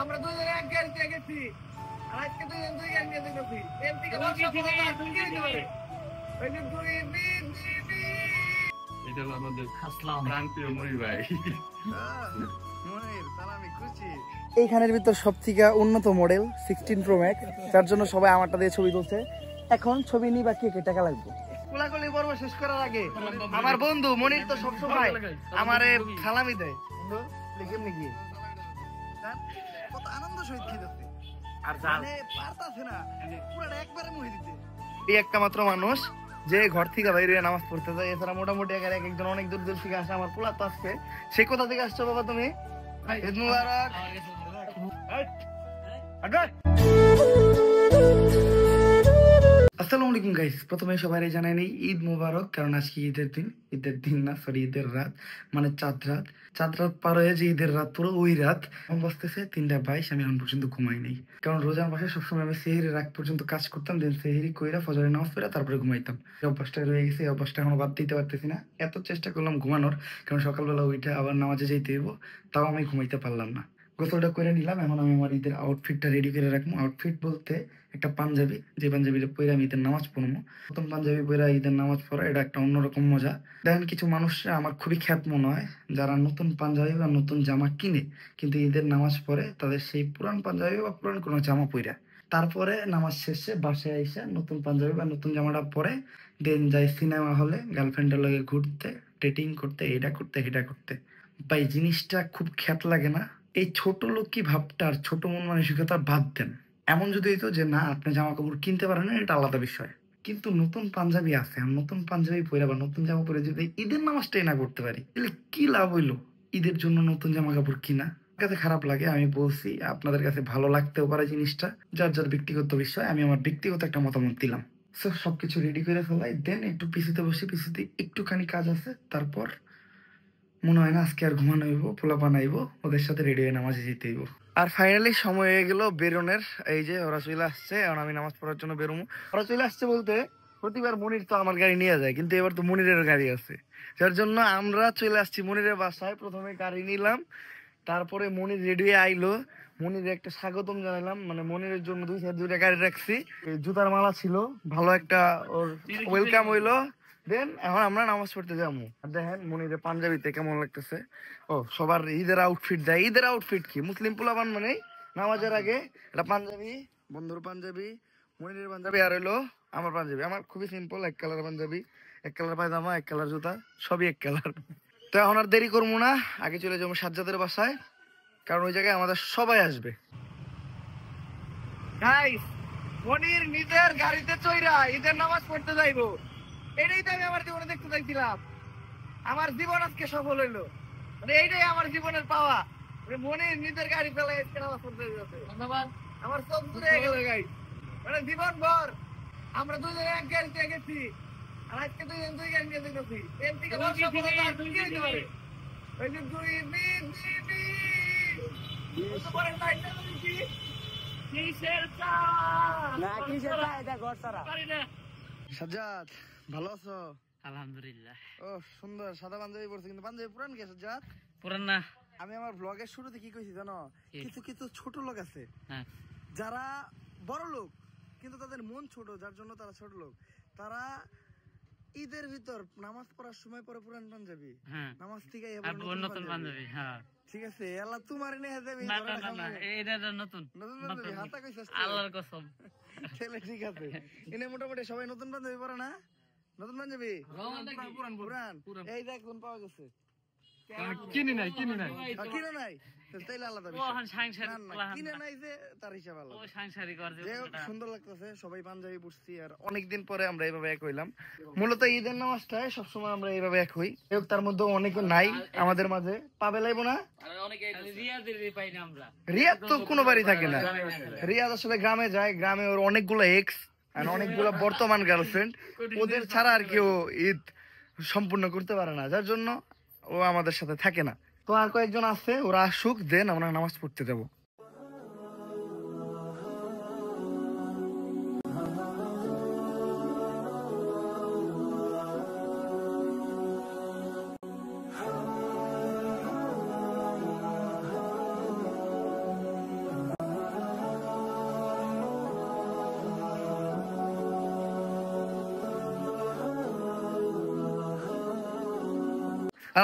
আমরা দুজন এক গাড়িতে গেছি আর আজকে দুজন দুই গাড়ি নিয়ে গেছি এর থেকে এটা হলো আমাদের প্রান্তীয় মনির ভাই। এইখানের ভিতর সব থেকে উন্নত মডেল 16 Pro Max, যার জন্য সবাই আমারটা দিয়ে ছবি তুলছে। এখন ছবি নিয়ে বাকি টাকা লাগবে। কোলাকুলি পর্ব শেষ করার আগে আমার বন্ধু মনির তো সবসময় আমারে সালামি দেয়। বন্ধু কেমনি কি কত আনন্দ সহিত খেতেছে আর জানে পারতাছে না পুরোটা একবারে মুহি দিতে। এই একটা মাত্র মানুষ যে ঘর থেকে বাইরে নামাজ পড়তে যায়, এছাড়া মোটামুটি এক একজন অনেক দূর দূর থেকে আসে। আমার পোলা তো আসছে। সে কোথা থেকে আসছো বাবা তুমি? ঈদ মুবারক। আসসালামু আলাইকুম গাইস, প্রথমে সবাই জানাই নেই ঈদ মুবারক, কারণ আজকে ঈদের দিন না, সরি ঈদের রাত, মানে চাঁদ রাত পার হয়ে যে ঈদের রাত পুরো ওই রাত। এখন বসতেছে 3:22, আমি এখন পর্যন্ত ঘুমাই নেই, কারণ রোজার মাসে সবসময় আমি সেহরির রাত পর্যন্ত কাজ করতাম, দেন সেহরি কইরা ফজরের নামাজ পড়ে তারপরে ঘুমাইতাম। এই অভ্যাসটা রয়ে গেছে, এই অভ্যাসটা এখনো বাদ দিতে পারতেছি না। এত চেষ্টা করলাম ঘুমানোর, কারণ সকালবেলা ওইটা আবার নামাজে যেতে হইব, তাও আমি ঘুমাইতে পারলাম না। গোসলটা করে নিলাম, এখন আমি আমার ঈদের আউটফিটটা রেডি করে রাখবো। আউটফিট বলতে একটা পাঞ্জাবি, যে পাঞ্জাবিটা পরে আমি ঈদের নামাজ পড়বো। প্রথম পাঞ্জাবি পরে ঈদের নামাজ পড়া, এটা একটা অন্যরকম মজা। দেখেন কিছু মানুষরা আমার খুবই খ্যাত মনে হয়, যারা নতুন পাঞ্জাবি বা নতুন জামা কিনে কিন্তু ঈদের নামাজ পড়ে তাদের সেই পুরান পাঞ্জাবি বা পুরান কোনো জামা পইরা তারপরে নামাজ শেষে বাসায় এসে নতুন পাঞ্জাবি বা নতুন জামাটা পরে দেন যায় সিনেমা হলে গার্লফ্রেন্ডের লগে ঘুরতে, ডেটিং করতে, এটা করতে সেটা করতে। ভাই জিনিসটা খুব খ্যাত লাগে না? এই ছোট লোকই ভাবটা আর ছোট মন মানসিকতা বাদ দেন। এমন যদি হইতো যে না আপনি জামা কাপড় কিনতে পারেন না, এটা আলাদা বিষয়, কিন্তু নতুন পাঞ্জাবি আছে, নতুন পাঞ্জাবি পরে বা নতুন জামা পরে যদি ঈদের নামাজটাই না করতে পারি, তাহলে কি লাভ হইলো ঈদের জন্য নতুন জামা কাপড় কিনা? কাছে খারাপ লাগে, আমি বলছি, আপনাদের কাছে ভালো লাগতেও পারে জিনিসটা, যার যার ব্যক্তিগত বিষয়। আমি আমার ব্যক্তিগত একটা মতামত দিলাম। সবকিছু রেডি করে ফেলাই, দেন একটু পিছিতে বসে, পিছিতে একটুখানি কাজ আছে, তারপর মনে হয় না আজকে আর ঘুমানো হইব, পোলা বানাইব, ওদের সাথে রেডি হয়ে নামাজে যেতে হইব। আর ফাইনালি সময় হয়ে গেল বেরোনের। এই যে ওরা চলে আসছে, এখন আমি নামাজ পড়ার জন্য বেরোবো। ওরা চলে আসছে বলতে প্রতিবার মনির তো আমার গাড়ি নিয়ে যায়, কিন্তু এবার তো মনিরের গাড়ি আছে, যার জন্য আমরা চলে আসছি মনিরের বাসায়। প্রথমে গাড়ি নিলাম, তারপরে মনির রেডি হয়ে আইলো। মনির একটা স্বাগতম জানালাম, মানে মনিরের জন্য দুইটা গাড়ি রাখছি। জুতার মালা ছিল, ভালো একটা ওর ওয়েলকাম হইলো। দেন এখন আমরা নামাজ পড়তে যাবো। দেখেন মনিরের পাঞ্জাবিতে কেমন লাগতেছে। ও সবার ঈদের আউটফিট দেয়। ঈদের আউটফিট কি, মুসলিম পোলাপান মানে নামাজের আগে একটা পাঞ্জাবি, বন্ধুর পাঞ্জাবি, মনিরের পাঞ্জাবি, আর হইলো আমার পাঞ্জাবি। আমার খুবই সিম্পল, এক কালার পাঞ্জাবি, এক কালার পায়জামা, এক কালার জুতা, সবই এক কালার। তো এখন আর দেরি করবো না, আগে চলে যাবো সাজ্জাদের বাসায়, কারণ ওই জায়গায় আমাদের সবাই আসবে। গাইস, মনির নিজের গাড়িতে চইরা ঈদের নামাজ পড়তে যাইবো, এটাই তো আমি আমার জীবনে দেখতে চাইছিলাম। আমার জীবন আজকে সফল হইলো, মানে এইটাই আমার জীবনের পাওয়া। মনির নিজের গাড়ি ফেলে নামাজ পড়তে যাচ্ছে, ধন্যবাদ। আমার সব ঘুরে গেল গাইস, মানে জীবন ভর আমরা দুজন এক গাড়িতে গেছি আর আজকে দুজন দুই গাড়ি নিয়ে গেছি। এর থেকে সাজ্জাদ ভালো আছো? আলহামদুলিল্লাহ। ও সুন্দর সাদা পাঞ্জাবি পরছে, কিন্তু পাঞ্জাবি পুরান কি সাজ্জাদ? পুরান না। আমি আমার ব্লগের শুরুতে কি কইছি জানো? কিছু কিছু ছোট লোক আছে যারা বড় লোক কিন্তু তাদের মন ছোট, যার জন্য তারা ছোট লোক। তারা ঈদের ভিতর নামাজ পড়ার সময় পরে পুরান পাঞ্জাবি, নামাজ থেকে নতুন পাঞ্জাবি। হ্যাঁ ঠিক আছে, আল্লাহ তোমার নে দেবে। না না না, এটা নতুন পাঞ্জাবি, হাতা কইছস আল্লাহর কসম। ছেলে ঠিক আছে, এনে মোটামুটি সবাই নতুন পাঞ্জাবি পরে না? নতুন পাঞ্জাবি পুরান, এই দেখ কোন পাওয়া গেছে। কিনে নাই কিনে নাই, তাইলে আলাদা কিনে নাই যে তার হিসাব আলাদা। সুন্দর লাগতেছে, সবাই পাঞ্জাবি পড়ছি। আর অনেকদিন পরে আমরা এইভাবে এক হইলাম। মূলত ঈদের নামাজটায় সবসময় আমরা এইভাবে এক হই, তার মধ্যে অনেকে নাই আমাদের মাঝে, পাবে লাইব না। রিয়াদ তো কোনো বাড়ি থাকে না, রিয়াদ আসলে গ্রামে যায়, গ্রামে ওর অনেকগুলো এক্স আর অনেকগুলো বর্তমান গার্লফ্রেন্ড, ওদের ছাড়া আর কেউ ঈদ সম্পূর্ণ করতে পারে না, যার জন্য ও আমাদের সাথে থাকে না। তো আর কয়েকজন আছে, ওরা আসুক, দেন আমরা নামাজ পড়তে যাবো।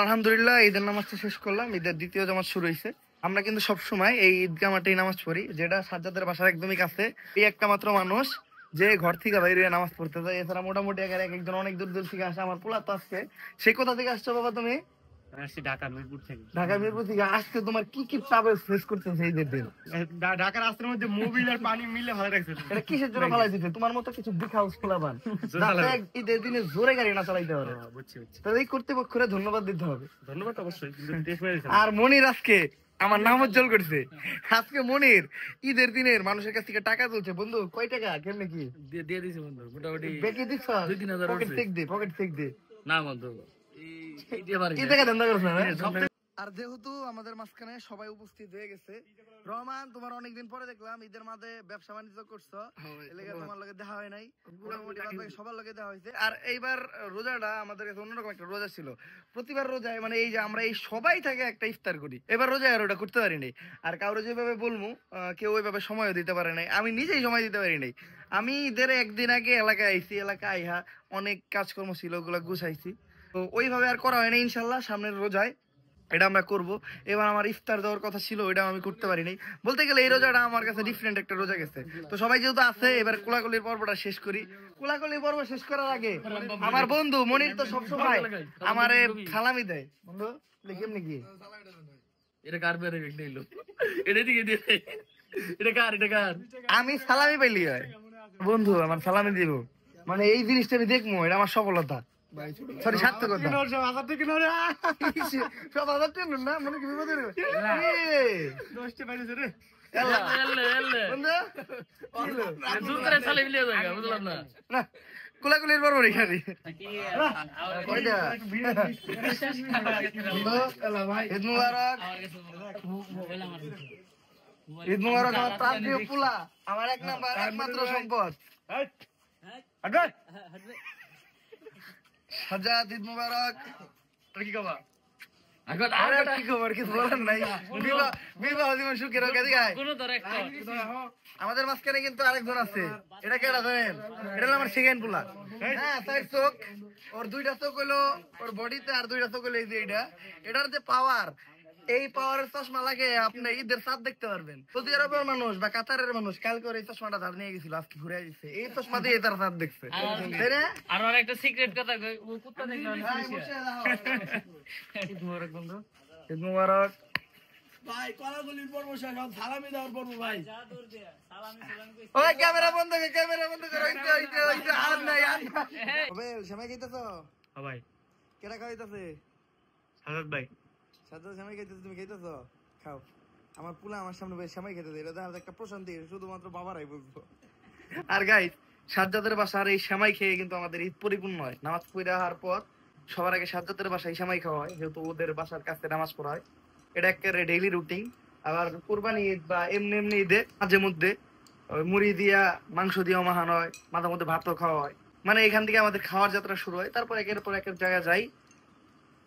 আলহামদুলিল্লাহ ঈদের নামাজটা শেষ করলাম, ঈদের দ্বিতীয় জামাত শুরু হয়েছে। আমরা কিন্তু সবসময় এই ঈদগাহ মাঠেই নামাজ পড়ি, যেটা সাজ্জাদের বাসার একদমই কাছে। এই একটা মাত্র মানুষ যে ঘর থেকে বাইরে হয়ে নামাজ পড়তে যায়, এছাড়া মোটামুটি এক একজন অনেক দূর দূর থেকে আসে। আমার পোলা তো আসছে। সে কোথা থেকে আসছো বাবা তুমি? ঢাকা মিরপুর থেকে। ঢাকা মিরপুর থেকে। আজকে তোমার কি কি ট্রাভেল ফেস করতেছে ঈদের দিন? ঢাকার রাস্তার মধ্যে মোবিল আর পানি মিলে ভালো লাগছে। এটা কিসের জন্য ফালাই দিতে? তোমার মতো কিছু বিখাউস খোলাবান ঈদের দিনে জোরে গাড়ি না চালাইতে পারে, বুঝছি বুঝছি। তাহলে এই কর্তৃপক্ষরে ধন্যবাদ দিতে হবে। ধন্যবাদ অবশ্যই, কিন্তু দেশ মেরে দিয়েছেন। আর মনির আজকে আমার নাম উজ্জ্বল করছে। আজকে মনির ঈদের দিনের মানুষের কাছ থেকে টাকা তুলছে। বন্ধু কয় টাকা কেমনে কি দিয়ে দিয়েছি বন্ধু, মোটামুটি বেঁকে দিচ্ছ? 2-3 হাজার পকেট উঠছে। চেক দে, পকেট চেক দে। না বন্ধু, এই দিয়ে পারি এই না। টাকা ধান্দা করছ না? আর যেহেতু আমাদের মাঝখানে সবাই উপস্থিত হয়ে গেছে, রহমান তোমার অনেকদিন পরে দেখলাম, ঈদের মাঝে ব্যবসা বাণিজ্য করছো, এলাকা তোমার লগে দেখা হয় নাই, মোটামুটি বাদ বাকি সবার লগে দেখা হয়েছে। আর এইবার রোজাটা আমাদের কাছে অন্যরকম একটা রোজা ছিল। প্রতিবার রোজায় মানে এই যে আমরা এই সবাই থেকে একটা ইফতার করি, এবার রোজায় আর ওটা করতে পারি নাই। আর কারো যেভাবে বলবো কেউ ওইভাবে সময়ও দিতে পারে নাই, আমি নিজেই সময় দিতে পারি নাই। আমি ঈদের একদিন আগে এলাকায় আইছি, এলাকায় আইহা অনেক কাজকর্ম ছিল, ওগুলা গুছাইছি। তো ওইভাবে আর করা হয় না। ইনশাল্লাহ সামনের রোজায় এটা আমরা করব। এবার আমার ইফতার দেওয়ার কথা ছিল, ওইটা আমি করতে পারি নাই। বলতে গেলে এই রোজাটা আমার কাছে ডিফারেন্ট একটা রোজা গেছে। তো সবাই যেহেতু আছে, এবার কোলাকুলির পর্বটা শেষ করি। কোলাকুলির পর্ব শেষ করার আগে আমার বন্ধু মনির তো সবসময় আমারে সালামি দেয়। বন্ধু লিখেম নাকি এটা কার বেরে নিল? এটা দিকে দিয়ে এটা কার? এটা কার? আমি সালামি পাইলি হয় বন্ধু, আমার সালামি দিব মানে এই জিনিসটা আমি দেখবো, এটা আমার সফলতা। সরি সার্থকতা। সব হাজার টাকা না, মনে কি বিপদের বুঝলাম না। কোলাকুলির পর এখানে ঈদ মুবারক। ঈদ মুবারক আমার প্রান্তীয় পোলা, আমার এক নাম্বার একমাত্র সম্পদ। সাজ্জাদ ঈদ মুবারক। কি খাবা? আরে কি খবর? কিছু বলার নাই। বিবাহ জীবন সুখের হোক। এদিকে আয়। কোনো ধর একটা আমাদের মাঝখানে কিন্তু আরেকজন আছে। এটা কেডা জানেন? এটা হলো আমার সেকেন্ড পোলা। হ্যাঁ, তাই চোখ, ওর দুইটা চোখ হলো ওর বডিতে, আর দুইটা চোখ হলো এই যে এটা। এটার যে পাওয়ার, এই পাওয়ারের চশমা লাগে আপনি ঈদের চাঁদ দেখতে পারবেন। সৌদি আরবের মানুষ বা কাতারের মানুষ কালকে এই চশমাটা ধার নিয়ে গেছিল, আজকে ঘুরে দিচ্ছে। এই চশমা দিয়ে তার চাঁদ দেখছে, তাই না? আর একটা সিক্রেট কথা কই, ও কুত্তা দেখলে অনেক ভাই, খুশি বসে হয়। দাও। ঈদ মোবারক বন্ধু। ঈদ মুবারক। ভাই কলাগুলির পর্ব শেষ, সালামি দেওয়ার পর্ব ভাই। ওই ক্যামেরা বন্ধ কর, ক্যামেরা বন্ধ কর। ওইটা আর নাই, আর নাই। ওবে সময় খাইতেছো? হ্যাঁ ভাই। কেডা খাইতেছে? সাজাদ ভাই। সাজ্জাদ সময় খাইতেছে, তুমি খাইতেছো? খাও। আমার পুলা আমার সামনে বসে সময় খেতে দেয়, এটা দেখার একটা প্রশান্তি, শুধুমাত্র বাবারাই বুঝবো। আর গাইস, সাজ্জাদের বাসার এই সেমাই খেয়ে কিন্তু আমাদের ঈদ পরিপূর্ণ হয়। নামাজ পড়ে আসার পর সবার আগে সাজ্জাদের বাসায় সেমাই খাওয়া হয়, যেহেতু ওদের বাসার কাছে নামাজ পড়া হয়। এটা একেবারে ডেইলি রুটিন। আবার কুরবানি ঈদ বা এমনি এমনি ঈদে মাঝে মধ্যে ওই মুড়ি দিয়া মাংস দিয়েও মাহানো হয়, মাঝে মধ্যে ভাতও খাওয়া হয়। মানে এখান থেকে আমাদের খাওয়ার যাত্রা শুরু হয়। তারপর একের পর একের জায়গায় যাই,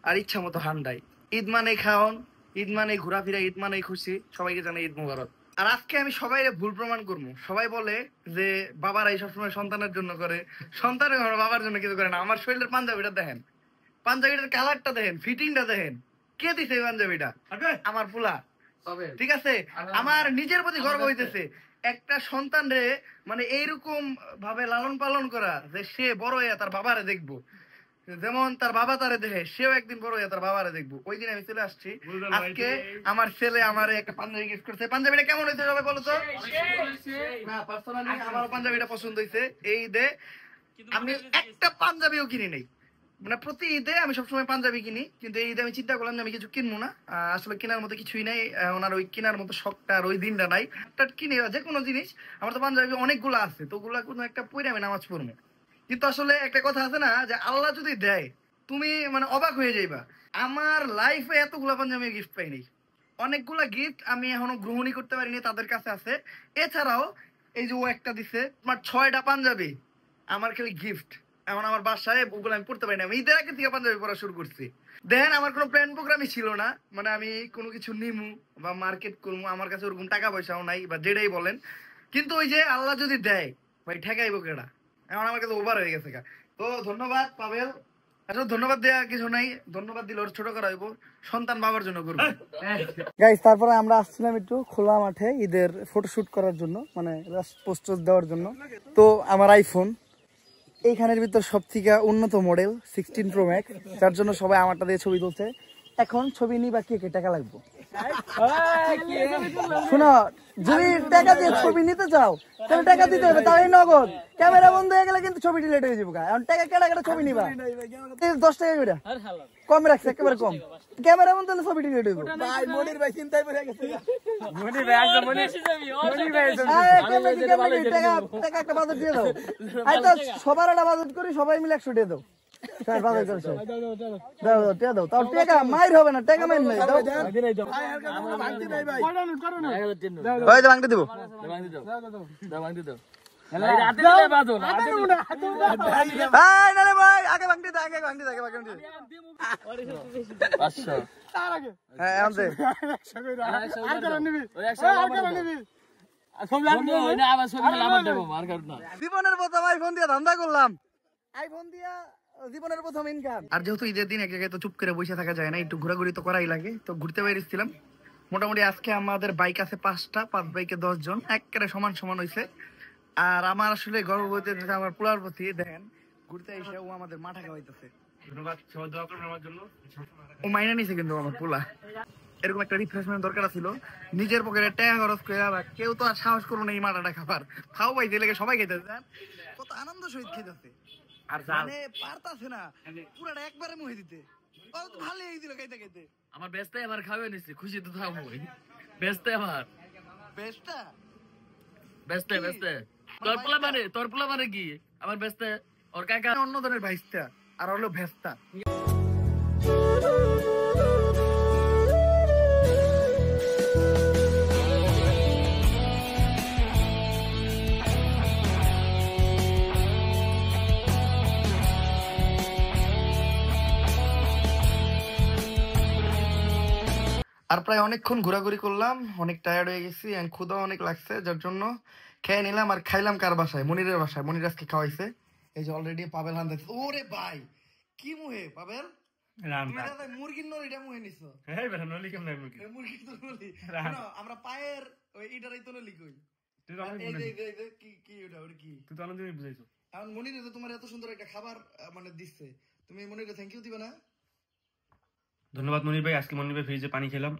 আর ইচ্ছা মতো হান্ডাই। ঈদ মানে খাওন, ঈদ মানে ঘোরাফেরা, ঈদ মানে খুশি। সবাইকে জানাই ঈদ মুবারক। আর আজকে আমি সবাই ভুল প্রমাণ করবো। সবাই বলে যে বাবারা এই সবসময় সন্তানের জন্য করে, সন্তানের বাবার জন্য কিছু করে না। আমার শরীরের পাঞ্জাবিটা দেখেন, পাঞ্জাবিটার কালারটা দেখেন, ফিটিংটা দেখেন। কে দিছে এই পাঞ্জাবিটা? আমার পোলা। ঠিক আছে, আমার নিজের প্রতি গর্ব হইতেছে একটা সন্তান রে মানে এইরকম ভাবে লালন পালন করা, যে সে বড় হয়ে তার বাবারে দেখবো, যেমন তার বাবা তারে দেখে সেও একদিন বড় হয়ে তার বাবারে দেখবো। ওই দিন আমি চলে আসছি। আজকে আমার ছেলে আমার একটা পাঞ্জাবি গিফট করছে। পাঞ্জাবিটা কেমন হয়েছে সবাই বলো তো? না, পার্সোনালি আমার পাঞ্জাবিটা পছন্দ হয়েছে। এই ঈদে আমি একটা পাঞ্জাবিও কিনি নেই। মানে প্রতি ঈদে আমি সবসময় পাঞ্জাবি কিনি, কিন্তু এই ঈদে আমি চিন্তা করলাম যে আমি কিছু কিনবো না। আসলে কেনার মতো কিছুই নাই, ওনার ওই কেনার মতো শখটা আর ওই দিনটা নাই। একটা কিনে যে কোনো জিনিস, আমার তো পাঞ্জাবি অনেকগুলো আছে, তো ওগুলা কোনো একটা পরে আমি নামাজ পড়বো। কিন্তু আসলে একটা কথা আছে না, যে আল্লাহ যদি দেয় তুমি মানে অবাক হয়ে যাইবা। আমার লাইফে এতগুলা পাঞ্জাবি গিফট পাইনি। অনেকগুলা গিফট আমি এখনো গ্রহণই করতে পারিনি, তাদের কাছে আছে। এছাড়াও এই যে ও একটা দিছে, তোমার 6টা পাঞ্জাবি আমার খালি গিফট। এখন আমার বাসায় ওগুলো আমি পড়তে পারি না। আমি ঈদের আগে থেকে পাঞ্জাবি পড়া শুরু করছি। দেখেন, আমার কোনো প্ল্যান প্রোগ্রামই ছিল না, মানে আমি কোনো কিছু নিমু বা মার্কেট করবো, আমার কাছে ওরকম টাকা পয়সাও নাই বা যেটাই বলেন। কিন্তু ওই যে আল্লাহ যদি দেয় ভাই, ঠেকাইবো কেডা? এখন আমার কাছে ওভার হয়ে গেছে। তো ধন্যবাদ পাবেল, আসলে ধন্যবাদ দেওয়া কিছু নাই, ধন্যবাদ দিলে ওর ছোট করা হইব, সন্তান বাবার জন্য করবো। গাইস তারপরে আমরা আসছিলাম একটু খোলা মাঠে ঈদের ফটোশুট করার জন্য, মানে পোস্ট দেওয়ার জন্য। তো আমার আইফোন এইখানের ভিতর সব থেকে উন্নত মডেল 16 প্রো ম্যাক্স, যার জন্য সবাই আমারটা দিয়ে ছবি তুলছে। এখন ছবি নিবা কে টাকা লাগবে? শোনো, যদি টাকা দিয়ে ছবি নিতে চাও তাহলে টাকা দিতে হবে, তাহলে নগদ। ক্যামেরা বন্ধ হয়ে গেলে কিন্তু ছবি ডিলিট হয়ে যাবে। এখন টাকা কেটে ছবি নিবা 10 টাকা করে কম রাখছে, একেবারে কম। ক্যামেরা বন্ধ হলে ছবি ডিলিট হইব। ভাই মনির ভাই চিন্তাই পড়ে গেছে। মনির ভাই একদম মনির ভাই টাকা একটা বাজেট দিয়ে দাও। আচ্ছা সবার একটা বাজেট করি, সবাই মিলে 100 দিয়ে দাও। স্যার বাজেট করছো, দাও দাও দাও, তাও টাকা মাইর হবে না, টাকা মাইর নাই, দাও। ভাঙতে নাই ভাই, ওই তো ভাঙতে দেব, ভাঙতে দাও, দাও ভাঙতে দাও। রাতে দিলে বাজো না, রাতে দিলে ভাই না রে ভাই, আগে ভাঙতে দাও, আগে ভাঙতে দাও, আগে ভাঙতে দাও। 500 তার আগে, হ্যাঁ আনতে 100 কইরা আর কারণ নিবি, ওই 100 আর কারণ নিবি। সব লাগবে না, আবার সব লাভ দেব, আর কারণ না। জীবনের প্রথম আইফোন দিয়ে ধান্দা করলাম, আইফোন দিয়া জীবনের প্রথম ইনকাম। আর যেহেতু ঈদের দিন এক জায়গায় তো চুপ করে বসে থাকা যায় না, একটু ঘোরাঘুরি তো করাই লাগে, তো ঘুরতে বেরিয়েছিলাম। মোটামুটি আজকে আমাদের বাইক আছে 5টা, 5 বাইকে 10 জন, একেবারে সমান সমান হয়েছে। আর আমার আসলে গর্ব বলতে আমার পোলার প্রতি, দেখেন ঘুরতে এসে ও আমাদের মাঠা খাওয়াইতেছে। ও মাইনা নিছে কিন্তু আমার পোলা। এরকম একটা রিফ্রেশমেন্ট দরকার ছিল, নিজের পকেটে টাকা খরচ করে। আবার কেউ তো আর সাহস করবো না এই মাটাটা খাবার, খাও পাইছে লেগে সবাই খেতেছে, কত আনন্দ সহিত খেতেছে। আর মানে পারতাছে না পুরাটা একবারে মুহে দিতে, ভালো এই দিল খাইতে খাইতে। আমার ব্যস্ত আবার খাবে নিছি, খুশি তো থাকবো। ব্যস্ত আমার বেস্টটা ব্যস্ত ব্যস্ত তোর পোলা মানে কি আমার ব্যস্ত, ওর কাকা অন্য ধরনের ভাইস্তা আর হলো ভেস্তা। আর প্রায় অনেকক্ষণ ঘোরাঘুরি করলাম, অনেক টায়ার্ড হয়ে গেছি, ক্ষুধা অনেক লাগছে, যার জন্য খেয়ে নিলাম। আর খাইলাম কার বাসায়? মনিরের বাসায়। মনির আজকে খাওয়াইছে। এই যে অলরেডি পাবেল হান দেখছে। ওরে ভাই কি মুহে পাবেল, মুরগির নলিটা মুহে নিছো। মুরগির তো নলি, আমরা পায়ের ওই ইটারাই তো নলি কই। কি ওটা ওটা কি তুই তো আনন্দ বুঝাইছো। এখন মনিরে তো তোমার এত সুন্দর একটা খাবার মানে দিচ্ছে, তুমি মনিরে থ্যাংক ইউ দিবে না? ধন্যবাদ মনির ভাই। আজকে মনির ভাই ফ্রিজে পানি খেলাম,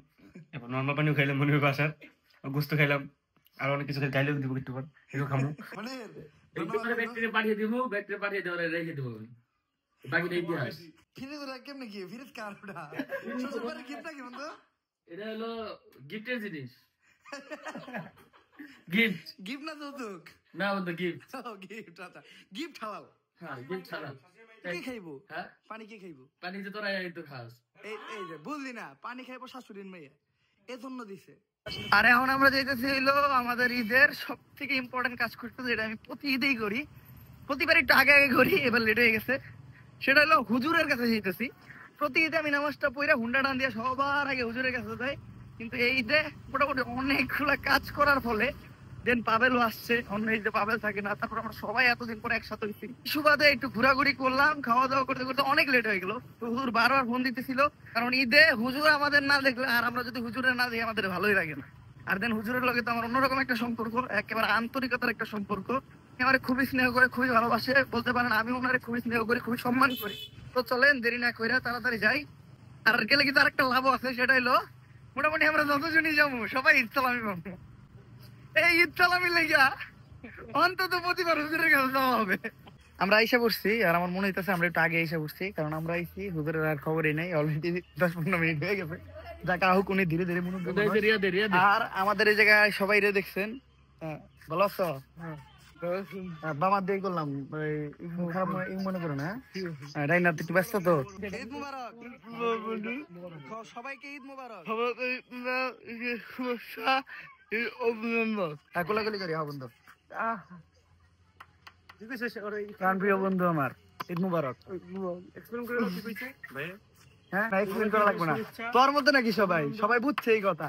এবার নর্মাল পানিও খাইলাম, মনির ভাই বাসার গোস্ত খাইলাম, আর অনেক কিছু গাইলেও দিব একটু পর, এগুলো খাবো। পাঠিয়ে দিব, ব্যাগটা পাঠিয়ে দেবো, রেখে দেবো বাকি ইতিহাস। ফ্রিজ কেমনে কি ফ্রিজ কার ওটা? শ্বশুরবাড়ির গিফটটা কি বন্ধু? এটা হলো গিফটের জিনিস। গিফট গিফট না যৌতুক? না বন্ধু গিফট। গিফট আচ্ছা, গিফট হালাল। হ্যাঁ গিফট ছাড়া কি খাইবো? হ্যাঁ পানি কি খাইবো? পানি যে তোরা এই তো খাস। এই যে বুঝলি না, পানি খাইবো শাশুড়ির মেয়ে, এজন্য দিছে। আর এখন আমরা যাইতেছি হইলো আমাদের ঈদের সব থেকে ইম্পর্টেন্ট কাজ করতে, যেটা আমি প্রতি ঈদেই করি, প্রতিবার একটু আগে আগে করি, এবার লেট হয়ে গেছে। সেটা হলো হুজুরের কাছে যাইতেছি। প্রতি ঈদে আমি নামাজটা পড়া হুন্ডা টান দিয়ে সবার আগে হুজুরের কাছে যাই, কিন্তু এই ঈদে মোটামুটি অনেকগুলা কাজ করার ফলে দেন পাবেলও আসছে, অন্য ঈদে পাবেল থাকে না, তারপর আমরা সবাই এতদিন পরে একসাথে হয়েছি। সুবাদে একটু ঘোরাঘুরি করলাম, খাওয়া দাওয়া করতে করতে অনেক লেট হয়ে গেল। হুজুর বারবার ফোন দিতেছিল, কারণ ঈদে হুজুর আমাদের না দেখলে আর আমরা যদি হুজুরের না দেখি আমাদের ভালোই লাগে না। আর দেন হুজুরের লগে তো আমার অন্যরকম একটা সম্পর্ক, একেবারে আন্তরিকতার একটা সম্পর্ক। আমারে খুবই স্নেহ করে, খুবই ভালোবাসে, বলতে পারেন আমি ওনারে খুবই স্নেহ করি, খুবই সম্মান করি। তো চলেন দেরি না কইরা তাড়াতাড়ি যাই। আর গেলে কিন্তু আরেকটা লাভ আছে, সেটা হলো মোটামুটি আমরা যতজনই যাবো সবাই ঈদ সালামি পাবো। এই ঈদ সালামি লেগা অন্তত প্রতিবার হুজুরের কাছে যাওয়া হবে। আমরা আইসা পড়ছি, আর আমার মনে হইতেছে আমরা একটু আগে আইসা পড়ছি, কারণ আমরা আইসি হুজুরের আর খবরই নেই, অলরেডি 10-15 মিনিট হয়ে গেছে। যাকে আহুক উনি ধীরে ধীরে মনে। আর আমাদের এই জায়গায় সবাই রে দেখছেন, ভালো আছো? বাবার দিয়ে করলাম, খারাপ মনে করো না। রাইনা একটু ব্যস্ত তো। ঈদ মুবারক সবাইকে, ঈদ মুবারক কোলাকুলি করি। বন্ধু প্রিয় বন্ধু আমার, ঈদ মুবারক। হ্যাঁ এক্সপ্লেন করা লাগবে না, তোর মধ্যে নাকি সবাই সবাই বুঝছে এই কথা।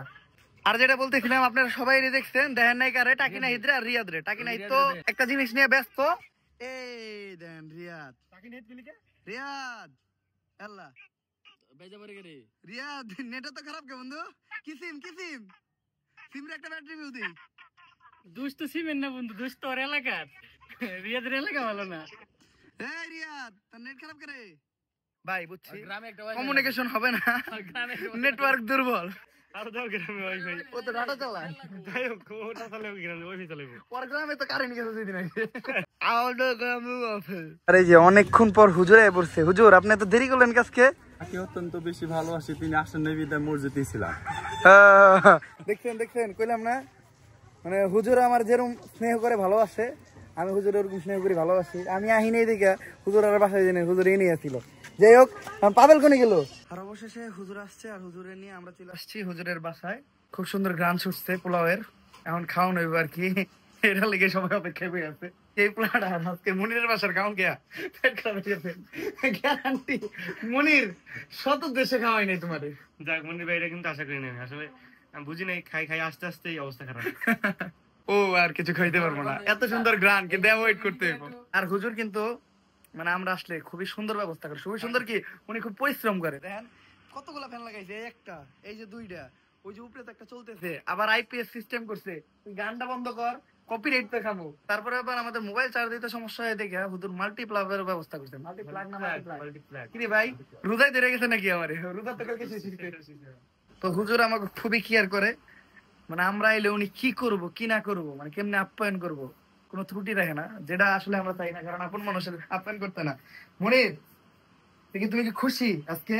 আর যেটা বলতেছিলাম, আপনারা সবাই দেখছেন, দেখেন নাই কারে, টাকিনা ঈদ আর রিয়াদ রে। টাকিনা ঈদ তো একটা জিনিস নিয়ে ব্যস্ত, এই দেন রিয়াদ, রিয়াদ আল্লাহ বেজা পড়ে গেলে রিয়াদ নেটটা তো খারাপ কে বন্ধু কি সিম সিমরে একটা ব্যাটারি রিভিউ দিই দুষ্ট সিমেন না বন্ধু, দুষ্ট ওর এলাকার, রিয়াদের এলাকা ভালো না। এই রিয়াদ তোর নেট খারাপ করে ভাই বুঝছি গ্রামে একটা কমিউনিকেশন হবে না, গ্রামে নেটওয়ার্ক দুর্বল। আরো দাও গ্রামে ওয়াইফাই, ও তো ডাটা চালায়, যাই হোক ওটা চালাবো গ্রামে ওয়াইফাই চালাবো। ওর গ্রামে তো কারেন্ট গেছে দুই দিন আগে। আমাদের গ্রামে আছে। আরে যে অনেকক্ষণ পর হুজুরে পড়ছে। হুজুর আপনি তো দেরি করলেন কাজকে। তাকে অত্যন্ত বেশি ভালোবাসি, তিনি আসেন বিদায় মসজিদে ছিলাম। দেখছেন কইলাম না, মানে হুজুর আমার যেরকম স্নেহ করে ভালোবাসে, আমি হুজুর ওরকম স্নেহ করে ভালোবাসি। আমি আহিনি এদিকে হুজুর আর বাসায় জেনে হুজুর এই নিয়ে আসছিল। যাই হোক পাবেল কোনে গেল, আর অবশেষে হুজুর আসছে, আর হুজুরের নিয়ে আমরা চলে আসছি হুজুরের বাসায়। খুব সুন্দর গান ছুটছে পোলাওয়ের, এখন খাওয়ানো হইব আর কি, এটা লেগে সবাই অপেক্ষা করে আছে। এই পোলাটা আজকে মনিরের বাসার খাওয়ান গিয়া পেট খারাপ হয়ে গেছে গ্যারান্টি। মনির শত দেশে খাওয়াই নাই তোমার। যাক মনির ভাই, এটা কিন্তু আশা করি না, আসলে আমি বুঝি নাই, খাই আস্তে আস্তে এই অবস্থা খারাপ। ও আর কিছু খাইতে পারবো না, এত সুন্দর গ্রান কিন্তু অ্যাভয়েড করতে হইব। আর হুজুর কিন্তু মানে আমরা আসলে খুবই সুন্দর ব্যবস্থা করে, খুবই সুন্দর কি উনি খুব পরিশ্রম করে। দেখেন কতগুলা ফ্যান লাগাইছে, এই একটা, এই যে দুইটা, ওই যে উপরে তো একটা চলতেছে, আবার আইপিএস সিস্টেম করছে। তুই গানটা বন্ধ কর, কপিরাইট তো খাবো। তারপরে আবার আমাদের মোবাইল চার্জ দিতে সমস্যা হয়ে দেখে হুজুর মাল্টিপ্লাগের ব্যবস্থা করছে। মাল্টিপ্লাগ না মাল্টিপ্লাগ কি রে ভাই, রুদাই ধরে গেছে নাকি আমারে? রুদা তো কালকে শেষ হয়েছে। তো হুজুর আমাকে খুবই কেয়ার করে, মানে আমরা এলে উনি কি করব কি না করব, মানে কেমনে আপ্যায়ন করব, কোনো ত্রুটি রাখে না, যেটা আসলে আমরা চাই না, কারণ আপন মানুষের আপ্যায়ন করতে না। মনির তুমি কি খুশি আজকে?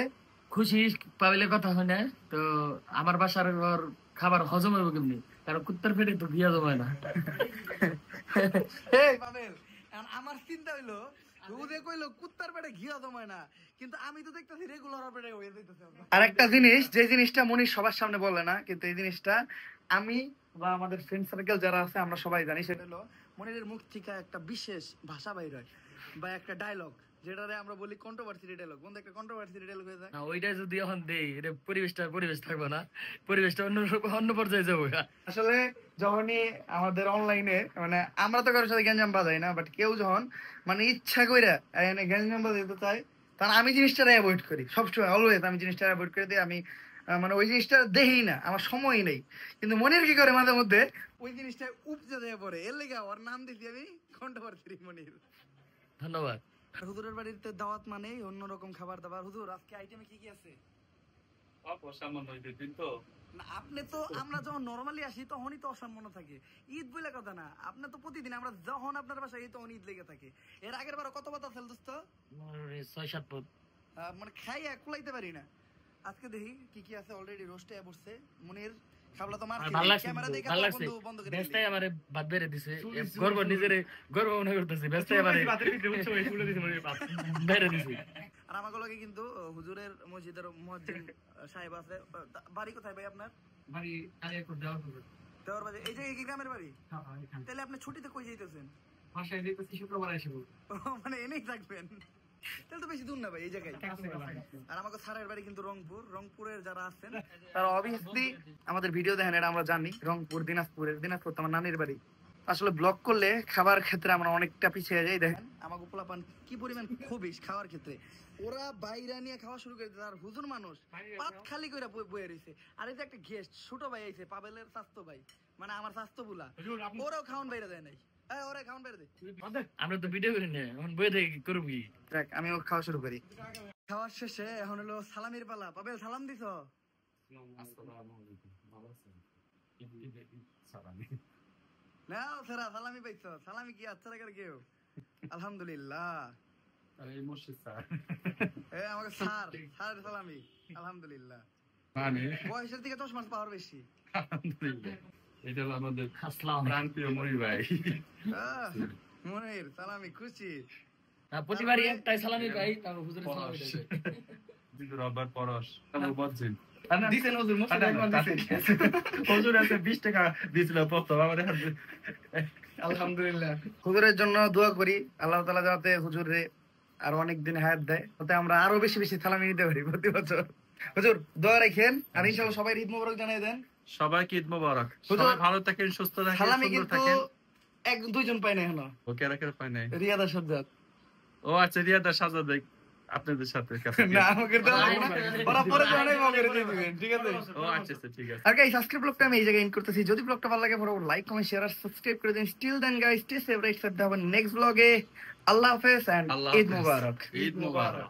খুশি পাবেলের কথা হয় না তো, আমার বাসার ঘর খাবার হজম হইব কেমনি, কারণ কুত্তার পেটে তো বিয়া জমায় না। এই পাবেল, এখন আমার চিন্তা হইলো রুদে কইলো কুত্তার পেটে ঘিয়া জমায় না, কিন্তু আমি তো দেখতেছি রেগুলার পেটে হয়ে যাইতেছে। আর একটা জিনিস, যে জিনিসটা মনির সবার সামনে বলে না, কিন্তু এই জিনিসটা আমি বা আমাদের ফ্রেন্ড সার্কেল যারা আছে আমরা সবাই জানি, সেটা হলো মনিরের মুখ থেকে একটা বিশেষ ভাষা বাইর হয় বা একটা ডায়লগ, যেটারে আমরা বলি কন্ট্রোভার্সি ডায়লগ। বন্ধু একটা কন্ট্রোভার্সি ডায়লগ হয়ে যায় না ওইটা যদি এখন দেই, এটা পরিবেশ থাকবে না, পরিবেশটা অন্য পর্যায়ে যাবো। আসলে যখনই আমাদের অনলাইনে, মানে আমরা তো কারোর সাথে গ্যাঞ্জাম বাজাই না, বাট কেউ যখন মানে ইচ্ছা করে গ্যাঞ্জাম বাজাইতে চায়, তখন আমি জিনিসটা অ্যাভয়েড করি সবসময়, অলওয়েজ আমি জিনিসটা অ্যাভয়েড করে দিই। আমি মানে ওই জিনিসটা দেখি না, আমার সময় নেই। কিন্তু মনির কি করে মাঝে মধ্যে ওই জিনিসটা উপজে দেওয়া পড়ে, এর লেগে ওর নাম দিছি আমি কন্ট্রোভার্সি মনির। ধন্যবাদ। হুজুরের বাড়িতে দাওয়াত মানে অন্যরকম খাবার দাবার। হুজুর আজকে আইটেমে কি কি আছে? না আপনি তো, আমরা যখন নরমালি আসি তখনই তো অসামান্য থাকে, ঈদ বলে কথা না। আপনি তো প্রতিদিন, আমরা যখন আপনার বাসায় তখন ঈদ লেগে থাকে। এর আগের বার কত বাতা ছিল দোস্ত? 6-7 পদ মানে খাইয়া কুলাইতে পারি না। আজকে দেখি কি কি আছে, অলরেডি রোস্টে বসছে মনির। খাবলা তো মার ভালো লাগছে, ভালো লাগছে। বেস্তাই আমারে বাদ বেরে দিছে, গর্ব নিজের গর্ব মনে করতেছি। বেস্তাই আমারে বেরে দিছে। আর আমাকে লগে কিন্তু হুজুরের মসজিদের মুয়াজ্জিন সাহেব আছে। বাড়ি কোথায় ভাই আপনার? বাড়ি আলিয়াপুর দেওয়ার বাড়ি। এই জায়গায় কি গ্রামের বাড়ি? তাহলে আপনি ছুটিতে কই যাইতেছেন? বাসায় যেতেছি, শুক্রবার আসবো। মানে এনেই থাকবেন, তাহলে তো বেশি দূর না ভাই, এই জায়গায়। আর আমাকে স্যারের বাড়ি কিন্তু রংপুর। রংপুরের যারা আছেন তারা অবভিয়াসলি আমাদের ভিডিও দেখেন, এটা আমরা জানি। রংপুর, দিনাজপুর তো আমার নানির বাড়ি। আসলে ব্লগ করলে খাবার ক্ষেত্রে আমরা অনেকটা পিছিয়ে যাই। দেখেন আমাকে পোলাপান কি পরিমাণ খুবই খাওয়ার ক্ষেত্রে, ওরা বাইরা নিয়ে খাওয়া শুরু করে দিতে। আর হুজুর মানুষ পাত খালি করে বয়ে রয়েছে। আর এই যে একটা গেস্ট ছোট ভাই আইছে, পাবেলের স্বাস্থ্য ভাই, মানে আমার স্বাস্থ্য বুলা, ওরাও খাওয়ান বাইরে দেয় নাই। ওরা খাওয়ান বাইরে দেয়। আমরা তো ভিডিও করি না, এখন বই থেকে করব কি? দেখ আমি ও খাওয়া শুরু করি। খাওয়ার শেষে এখন হলো সালামির পালা। পাবেল সালাম দিছ? নাও সেরা সালামি পাইছ। সালামি কি আচ্ছা লাগার কেউ? আলহামদুলিল্লাহ। আমাকে স্যার সালামি আলহামদুলিল্লাহ। বয়সের দিকে 10 মাস পাওয়ার বেশি। এটা হলো আমাদের আসসালাম প্রাণপ্রিয় মনির ভাই। মনির সালামি খুশি। প্রতিবারই একটাই সালামি পাই, তারপর হুজুরের সালামি দেয়। রব্বার পরশ বলছেন দিছেন হুজুর মসজিদে একবার দিছেন। হুজুর আছে 20 টাকা দিছিল প্রথম আমাদের হাতে। আলহামদুলিল্লাহ। হুজুরের জন্য দোয়া করি, আল্লাহ তাআলা যাতে হুজুরে আর অনেক দিন হায়াত দেয়, যাতে আমরা আরো বেশি বেশি সালামি নিতে পারি প্রতি বছর। হুজুর দোয়া রাখেন, আর ইনশাআল্লাহ সবাই ঈদ মোবারক জানিয়ে দেন। সবাইকে ঈদ মোবারক। হুজুর, সবাই ভালো থাকেন, সুস্থ থাকেন, সালামি সুন্দর কিন্তু থাকেন। এক দুইজন পাই না এখনো। ওকে রাখার পায় নাই। রিয়াদা সাজ্জাদ। ও আচ্ছা, রিয়াদা সাজাদ ভাই আপনাদের সাথে না আমাকে দেওয়া লাগবে না, ওরা পরে জানাই মগের দিয়ে দিবেন, ঠিক আছে? ও আচ্ছা আচ্ছা ঠিক আছে আর গাইস আজকের ব্লগটা আমি এই জায়গায় এন্ড করতেছি। যদি ব্লগটা ভালো লাগে ফটাফট লাইক কমেন্ট শেয়ার আর সাবস্ক্রাইব করে দিন। Still then guys stay safe right, দেখা হবে নেক্সট ব্লগে। আল্লাহ হাফেজ এন্ড আল্লাহ ঈদ হাফেজ। মুবারক। ঈদ মুবারক।